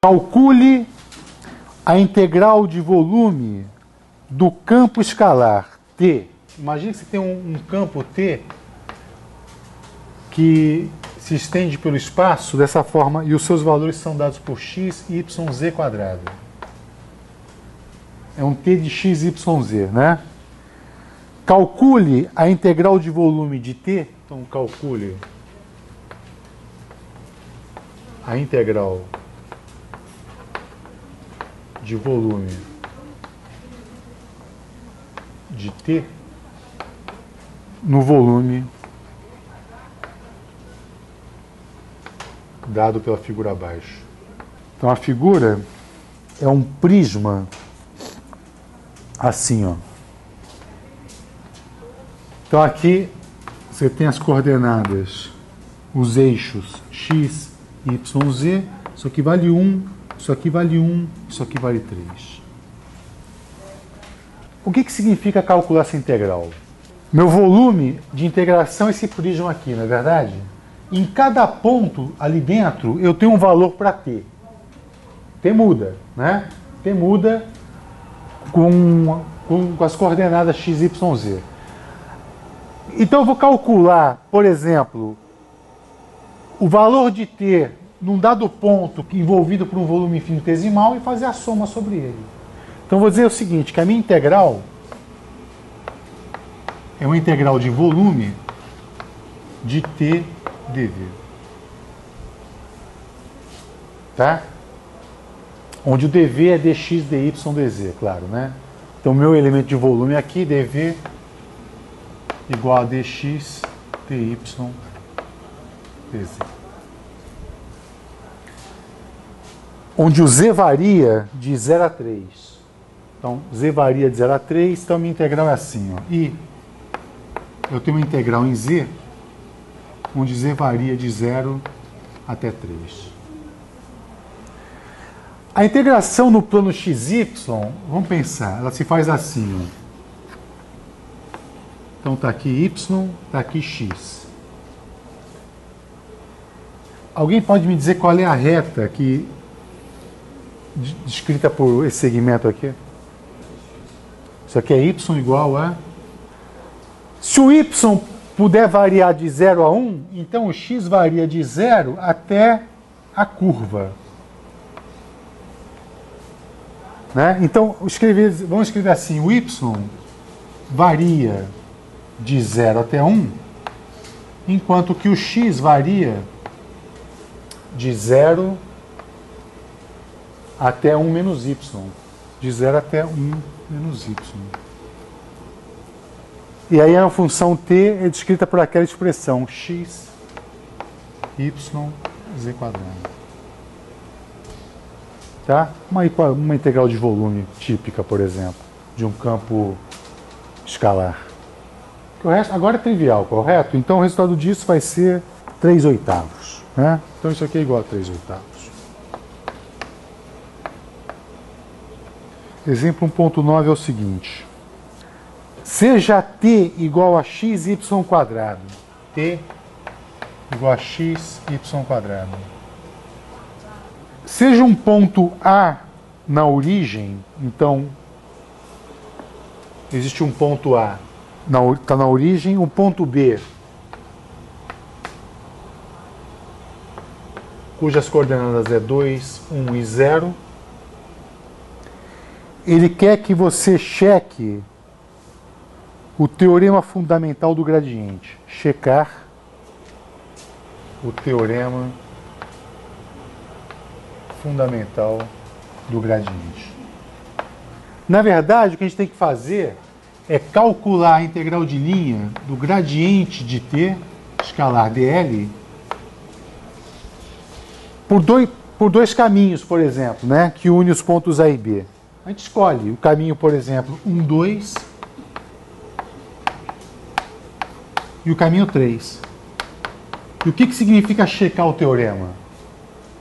Calcule a integral de volume do campo escalar T. Imagine que você tem um campo T que se estende pelo espaço dessa forma e os seus valores são dados por x, y, z quadrado. É um T de x, y, z, né? Calcule a integral de volume de T. Então, calcule a integral de volume de T no volume dado pela figura abaixo. Então a figura é um prisma assim, ó. Então aqui você tem as coordenadas, os eixos x, y, z. Isso aqui vale 1, isso aqui vale 1, isso aqui vale 3. O que significa calcular essa integral? Meu volume de integração é esse prisma aqui, não é verdade? Em cada ponto ali dentro eu tenho um valor para t. T muda, né? T muda com as coordenadas x, y, z. Então eu vou calcular, por exemplo, o valor de t num dado ponto envolvido por um volume infinitesimal e fazer a soma sobre ele. Então eu vou dizer o seguinte, que a minha integral é uma integral de volume de t dv. Tá? Onde o dv é dx, dy, dz, claro, né? Então meu elemento de volume aqui, dv igual a dx, dy, dz. Onde o z varia de 0 a 3. Então, z varia de 0 a 3, então a minha integral é assim, ó. E eu tenho uma integral em z, onde z varia de 0 até 3. A integração no plano xy, vamos pensar, ela se faz assim, ó. Então está aqui y, está aqui x. Alguém pode me dizer qual é a reta que descrita por esse segmento aqui? Isso aqui é y igual a... Se o y puder variar de 0 a 1, então o x varia de 0 até a curva. Né? Então, vamos escrever assim, o y varia de 0 até 1, enquanto que o x varia de 0 até 1 menos y. De 0 até 1 menos y. E aí a função t é descrita por aquela expressão x, y, z quadrado. Tá? Uma integral de volume típica, por exemplo, de um campo escalar. O resto agora é trivial, correto? Então o resultado disso vai ser 3/8. Né? Então isso aqui é igual a 3/8. Exemplo 1.9 é o seguinte. Seja t igual a x, y quadrado. T igual a x, y quadrado. Seja um ponto A na origem, então existe um ponto A, está na origem, um ponto B, cujas coordenadas é 2, 1 e 0. Ele quer que você cheque o teorema fundamental do gradiente. Checar o teorema fundamental do gradiente. Na verdade, o que a gente tem que fazer é calcular a integral de linha do gradiente de t, escalar dl, por dois caminhos, por exemplo, né, que unem os pontos A e B. A gente escolhe o caminho, por exemplo, 1, 2 e o caminho 3. E o que significa checar o teorema?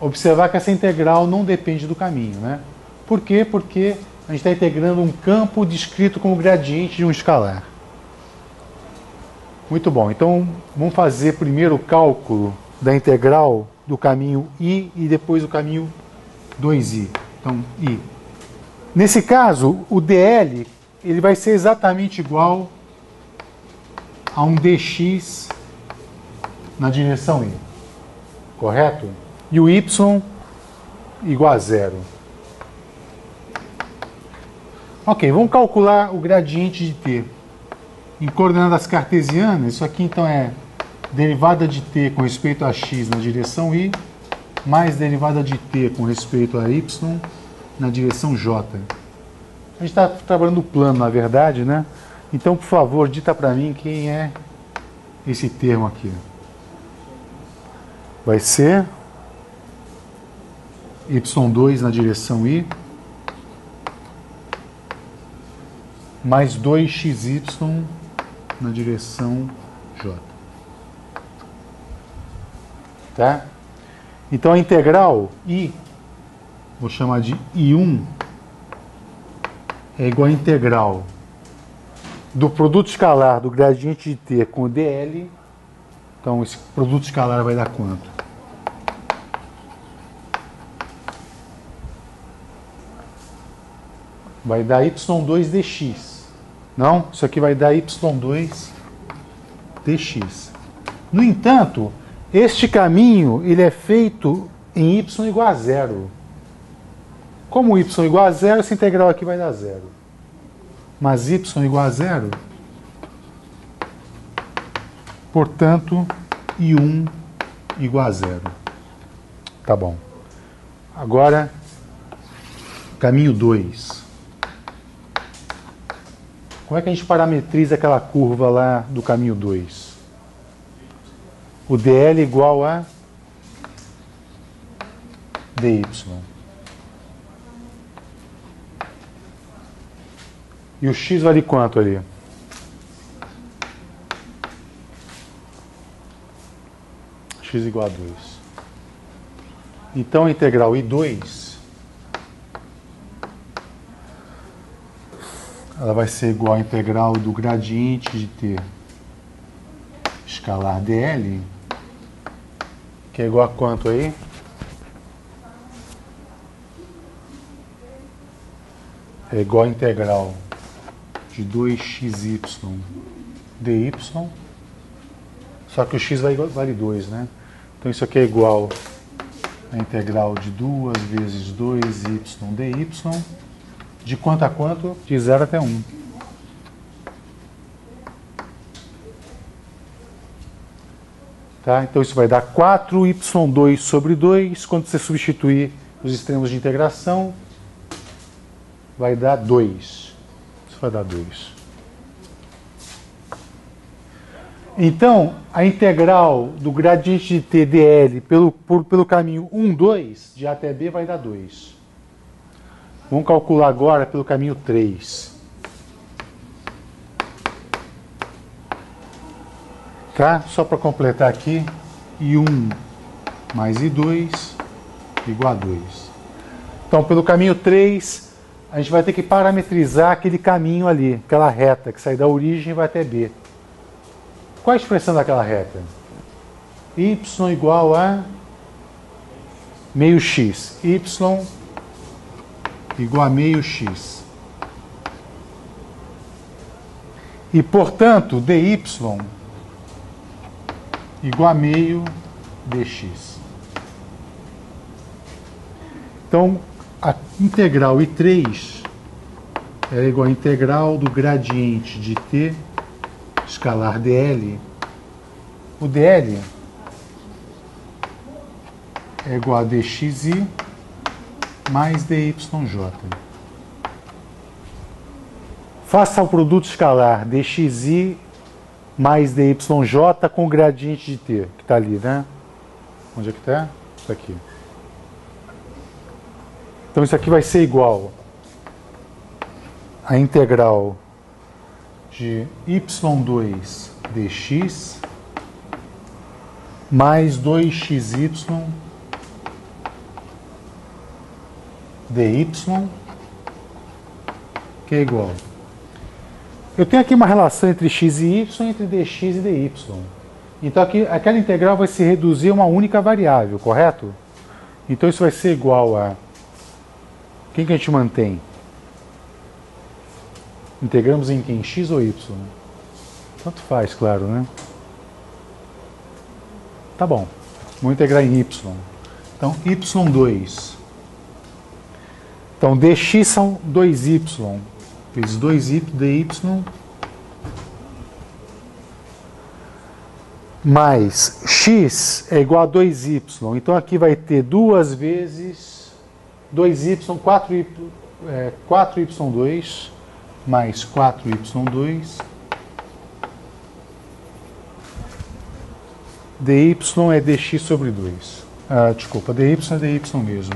Observar que essa integral não depende do caminho, né? Por quê? Porque a gente está integrando um campo descrito como gradiente de um escalar. Muito bom, então vamos fazer primeiro o cálculo da integral do caminho I e depois o caminho 2I. Então, I. Nesse caso, o dl ele vai ser exatamente igual a um dx na direção I. Correto? E o y igual a zero. Ok, vamos calcular o gradiente de t. Em coordenadas cartesianas, isso aqui então é derivada de t com respeito a x na direção I, mais derivada de t com respeito a y na direção j. A gente está trabalhando o plano, na verdade, né? Então, por favor, dita para mim quem é esse termo aqui. Vai ser y2 na direção I, mais 2xy na direção j. Tá? Então a integral I, vou chamar de I1, é igual a integral do produto escalar do gradiente de t com o dl. Então esse produto escalar vai dar quanto? Vai dar y2 dx. Não, isso aqui vai dar y2 dx. No entanto, este caminho ele é feito em y igual a zero. Como y igual a zero, essa integral aqui vai dar zero. Mas y igual a zero, portanto, I1 igual a zero. Tá bom. Agora, caminho 2. Como é que a gente parametriza aquela curva lá do caminho 2? O dl igual a dy. E o x vale quanto ali? X igual a 2. Então a integral I2 ela vai ser igual à integral do gradiente de t escalar dl, que é igual a quanto aí? É igual à integral de 2xy dy, só que o x vale 2, né? Então isso aqui é igual à integral de 2 vezes 2y dy, de quanto a quanto? De 0 até 1. Tá? Então isso vai dar 4y2 sobre 2. Quando você substituir os extremos de integração, vai dar 2. Isso vai dar 2. Então, a integral do gradiente de t dl pelo caminho 1, 2, de A até B, vai dar 2. Vamos calcular agora pelo caminho 3. Tá? Só para completar aqui, I1 mais I2 igual a 2. Então, pelo caminho 3, a gente vai ter que parametrizar aquele caminho ali, aquela reta que sai da origem e vai até B. Qual a expressão daquela reta? Y igual a meio x. Y igual a meio x. E, portanto, dy igual a meio dx. Então, a integral I3 é igual a integral do gradiente de t escalar dl. O dl é igual a dxi mais dyj. Faça o produto escalar dxi mais dyj com o gradiente de t, que está ali, né? Onde é que está? Isso aqui. Então isso aqui vai ser igual a integral de y2 dx mais 2xy dy que é igual. Eu tenho aqui uma relação entre x e y, entre dx e dy. Então aqui, aquela integral vai se reduzir a uma única variável, correto? Então isso vai ser igual a... Quem que a gente mantém? Integramos em quem? X ou y? Tanto faz, claro, né? Tá bom. Vou integrar em y. Então, y2. Então, dx são 2y. Vezes 2y dy. Mais x é igual a 2y. Então, aqui vai ter 2 vezes 2y, 4y2 mais 4y2. dy é dx sobre 2. Desculpa, dy é dy mesmo.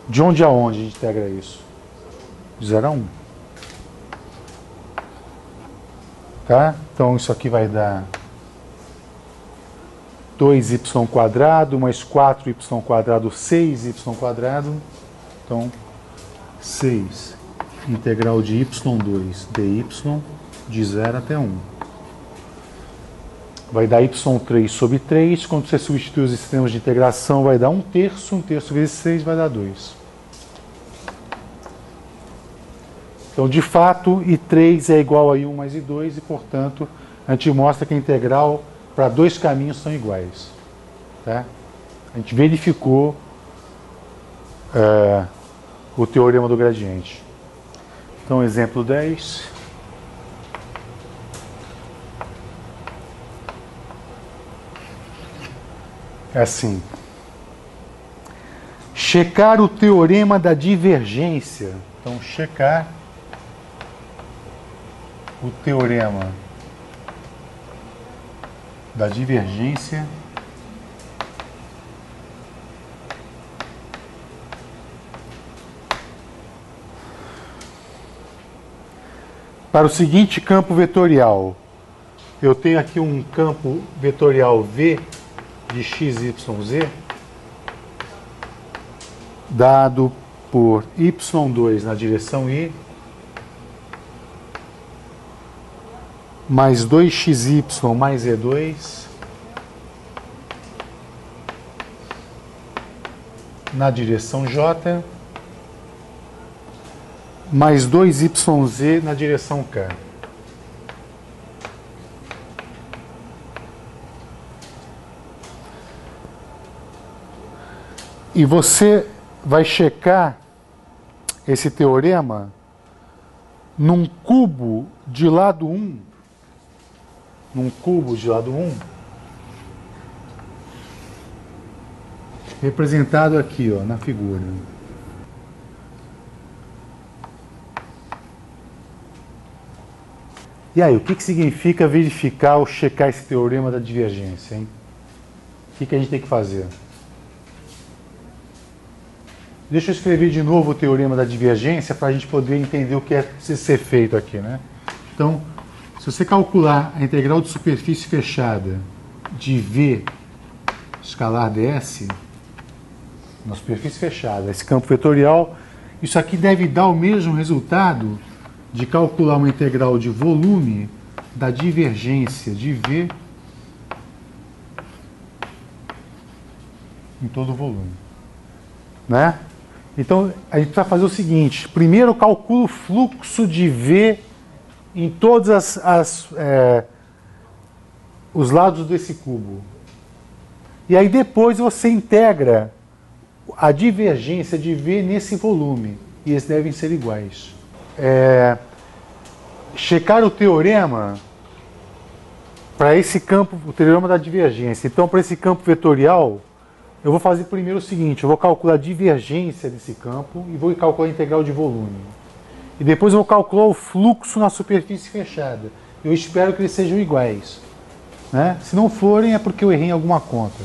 De onde a onde a gente integra isso? De 0 a 1. Tá? Então isso aqui vai dar 2y² mais 4y², 6y². Então, 6 integral de y2 dy de 0 até 1. Vai dar y3 sobre 3. Quando você substituir os extremos de integração, vai dar 1/3. 1/3 vezes 6 vai dar 2. Então, de fato, I3 é igual a I1 mais I2 e, portanto, a gente mostra que a integral para dois caminhos são iguais. Tá? A gente verificou o teorema do gradiente. Então, exemplo 10. É assim. Checar o teorema da divergência. Então, checar o teorema da divergência para o seguinte campo vetorial. Eu tenho aqui um campo vetorial V de x, y, z dado por y2 na direção I mais 2xy mais e2 na direção J mais 2yz na direção K. E você vai checar esse teorema num cubo de lado 1. Num cubo de lado 1. Representado aqui, ó, na figura. E aí, o que significa verificar ou checar esse teorema da divergência, hein? O que a gente tem que fazer? Deixa eu escrever de novo o teorema da divergência para a gente poder entender o que é ser feito aqui, né? Então, se você calcular a integral de superfície fechada de V escalar ds, na superfície fechada, esse campo vetorial, isso aqui deve dar o mesmo resultado de calcular uma integral de volume da divergência de V em todo o volume. Né? Então, a gente vai fazer o seguinte. Primeiro, eu calculo o fluxo de V em todos os lados desse cubo. E aí, depois, você integra a divergência de V nesse volume. E eles devem ser iguais. Checar o teorema para esse campo, o teorema da divergência. Então, para esse campo vetorial, eu vou fazer primeiro o seguinte, eu vou calcular a divergência desse campo e vou calcular a integral de volume. E depois eu vou calcular o fluxo na superfície fechada. Eu espero que eles sejam iguais. Né? Se não forem, é porque eu errei em alguma conta.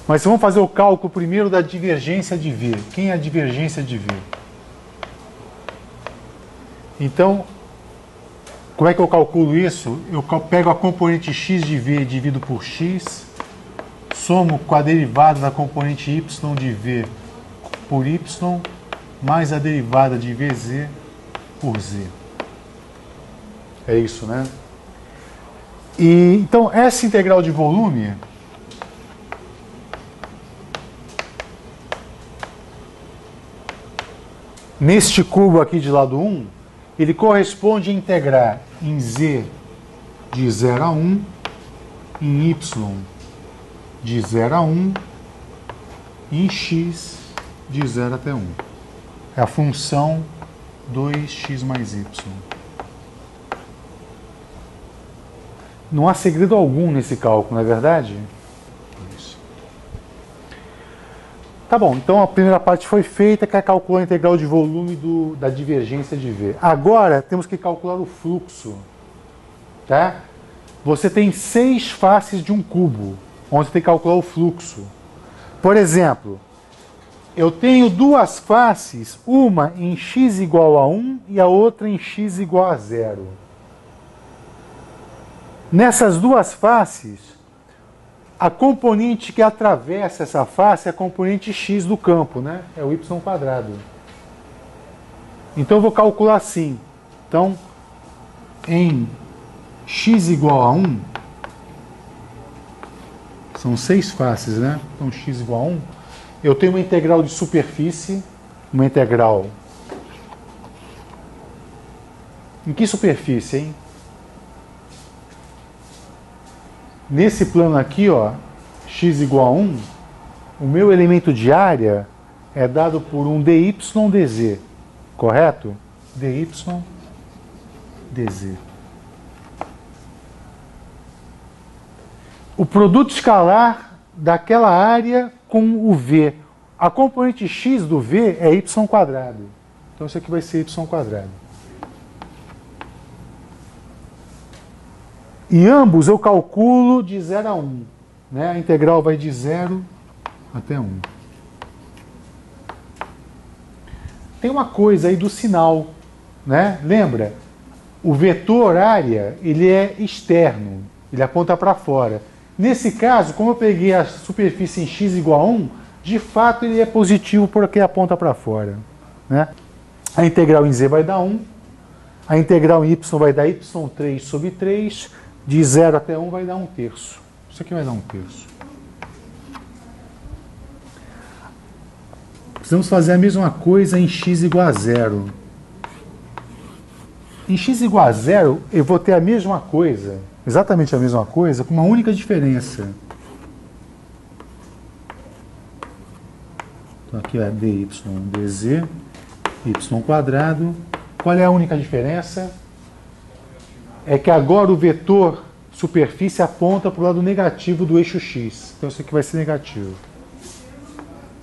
Mas vamos fazer o cálculo primeiro da divergência de V. Quem é a divergência de V? Então, como é que eu calculo isso? Eu pego a componente x de V dividido por x, somo com a derivada da componente y de V por y mais a derivada de VZ por Z. É isso, né? E, então, essa integral de volume neste cubo aqui de lado 1, ele corresponde a integrar em Z de 0 a 1, em Y de 0 a 1 e em X de 0 até 1. É a função 2x mais y. Não há segredo algum nesse cálculo, não é verdade? Isso. Tá bom, então a primeira parte foi feita, que é calcular a integral de volume da divergência de V. Agora temos que calcular o fluxo. Tá? Você tem 6 faces de um cubo, onde você tem que calcular o fluxo. Por exemplo, eu tenho duas faces, uma em x igual a 1 e a outra em x igual a 0. Nessas duas faces, a componente que atravessa essa face é a componente x do campo, né? É o y². Então eu vou calcular assim. Então, em x igual a 1, são 6 faces, né? Então x igual a 1, eu tenho uma integral de superfície, uma integral... Em que superfície, hein? Nesse plano aqui, ó, x igual a 1, o meu elemento de área é dado por um dy dz, correto? dy dz. O produto escalar daquela área com o v. A componente x do v é y². Então isso aqui vai ser y². E ambos eu calculo de 0 a 1. Né? A integral vai de 0 até 1. Tem uma coisa aí do sinal. Né? Lembra? O vetor área ele é externo. Ele aponta para fora. Nesse caso, como eu peguei a superfície em x igual a 1, de fato ele é positivo porque aponta para fora. Né? A integral em z vai dar 1. A integral em y vai dar y3 sobre 3. De 0 até 1 vai dar 1/3. Isso aqui vai dar 1/3. Precisamos fazer a mesma coisa em x igual a 0. Em x igual a 0, eu vou ter a mesma coisa, exatamente a mesma coisa, com uma única diferença. Então aqui é dy dz, y². Qual é a única diferença? É que agora o vetor superfície aponta para o lado negativo do eixo x. Então isso aqui vai ser negativo.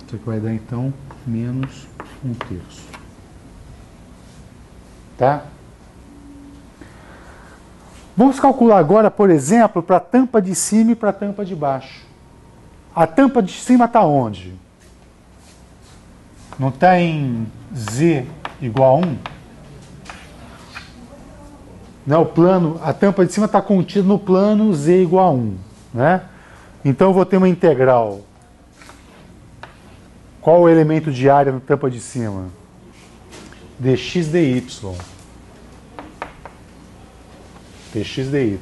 Isso aqui vai dar então menos 1/3. Tá? Vamos calcular agora, por exemplo, para a tampa de cima e para a tampa de baixo. A tampa de cima está onde? Não está em z igual a 1? Né, o plano, a tampa de cima está contida no plano z igual a 1. Né? Então eu vou ter uma integral. Qual o elemento de área na tampa de cima? dx dy. dx dy.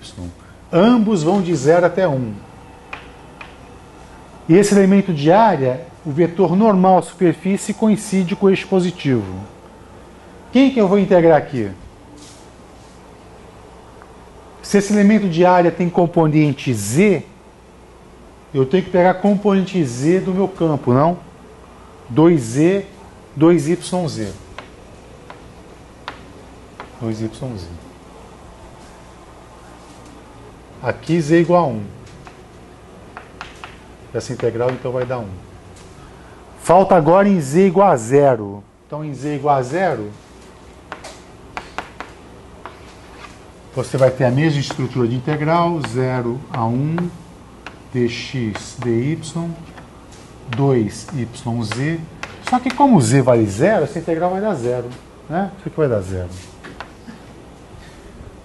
Ambos vão de 0 até 1. E esse elemento de área, o vetor normal à superfície coincide com o eixo positivo. Quem que eu vou integrar aqui? Se esse elemento de área tem componente z, eu tenho que pegar a componente z do meu campo, não? 2z, 2yz. 2yz. Aqui z igual a 1. Essa integral então vai dar 1. Falta agora em z igual a 0. Então em z igual a 0, você vai ter a mesma estrutura de integral, 0 a 1, dx dy, 2yz. Só que como z vale 0, essa integral vai dar 0. Né? Isso aqui vai dar 0.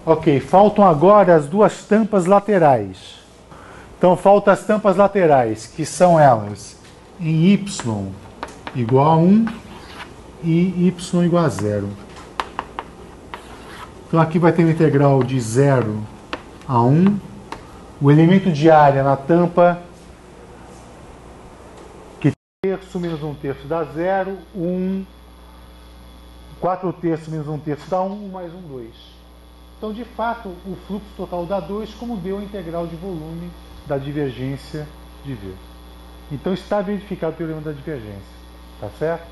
Ok, faltam agora as duas tampas laterais. Então faltam as tampas laterais, que são elas em y igual a 1 e y igual a zero. Então aqui vai ter uma integral de 0 a 1. O elemento de área na tampa, que terço menos 1/3 dá 0, 4/3 menos 1/3 dá 1, mais 1, 2. Então, de fato, o fluxo total dá 2, como deu a integral de volume da divergência de V. Então está verificado o teorema da divergência. Tá certo?